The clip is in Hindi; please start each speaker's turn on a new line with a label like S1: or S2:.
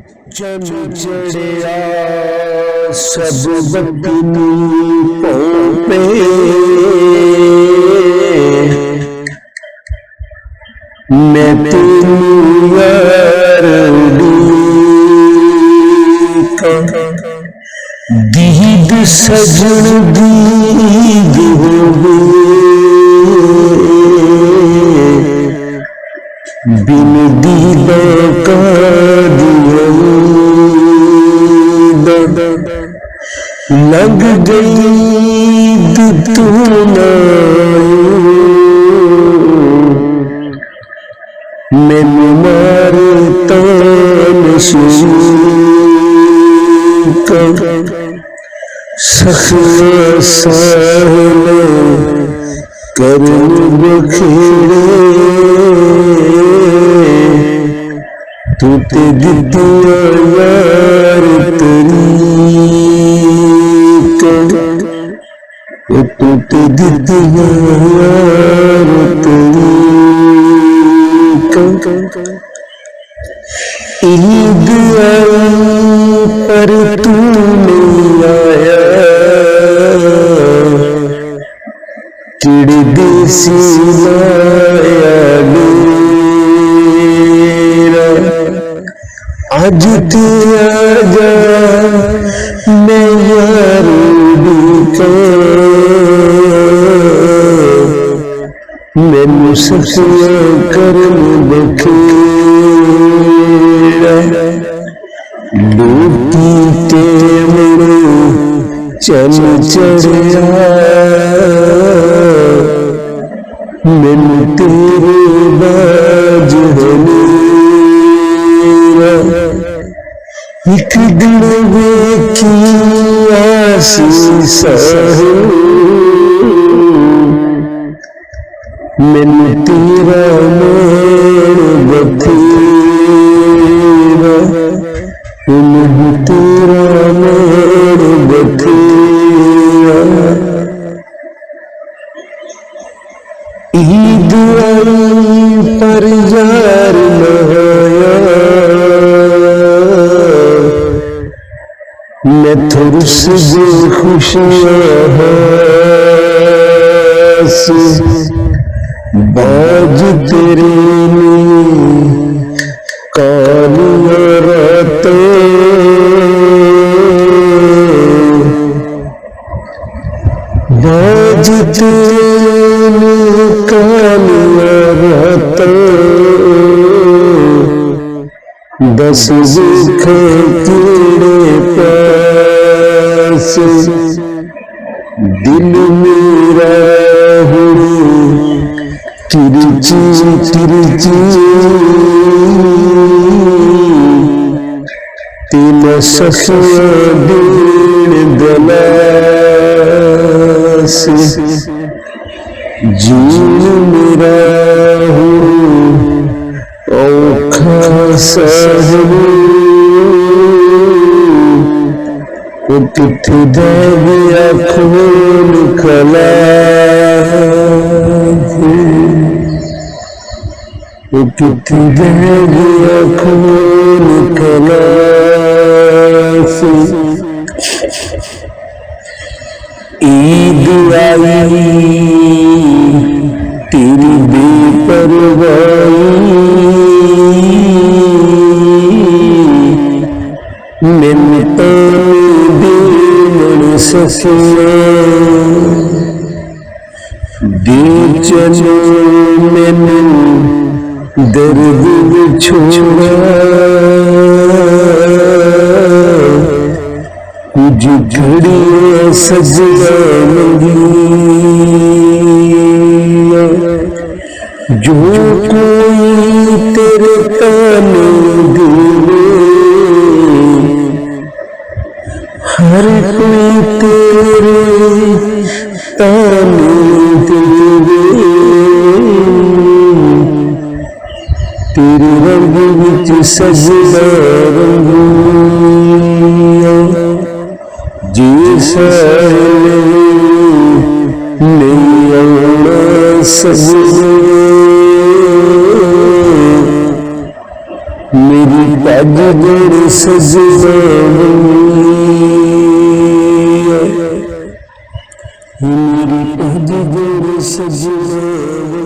S1: जन चढ़िया सब बदनी पे मैं तेरी दीद सजन दीद बिन दीदा का लग गई तू मैनू मारता सखिया साहल करन बखेड़े तू ते दितिया यार तू ते दितिया यार ईद आई पर तू नहीं आया चिड़ी देसी लाया मेरा आज ते आजा मैं यार मैनू सखिया करन बखेड़ा लूटी के मेरे चल चढ़िया मैनू तेरे बाज एक दिन वेखी आसीस मैनू तेरा मोड़ बखेड़ा मैनू तेरा मोड़ बखेड़ा ईद आई पर यार नहाया मैं थोड़ी सी खुशियां बाज तेरे कालिया रातें बाज तेरे कालिया रातें दस देखे कीड़े पास दिल मेरा तिरची तिरची तीन सखिया दिन गलास जीवन मेरा औखा साहब किथे जाए खोल खला किथे जाए खोल खला ईद आई तेरी बेपरवाही मैंने सखिया दे चलो मैनू दर्द छोड़ा कुछ घड़ियां सजना लगी जो कोई तेरे ताने दिले हर कोई तेरे ताने दिले तेरे रंग विच सजना रंगिया जी साले नहीं आना सजना मेरी पग गुर सजना मेरी पग गुर सजना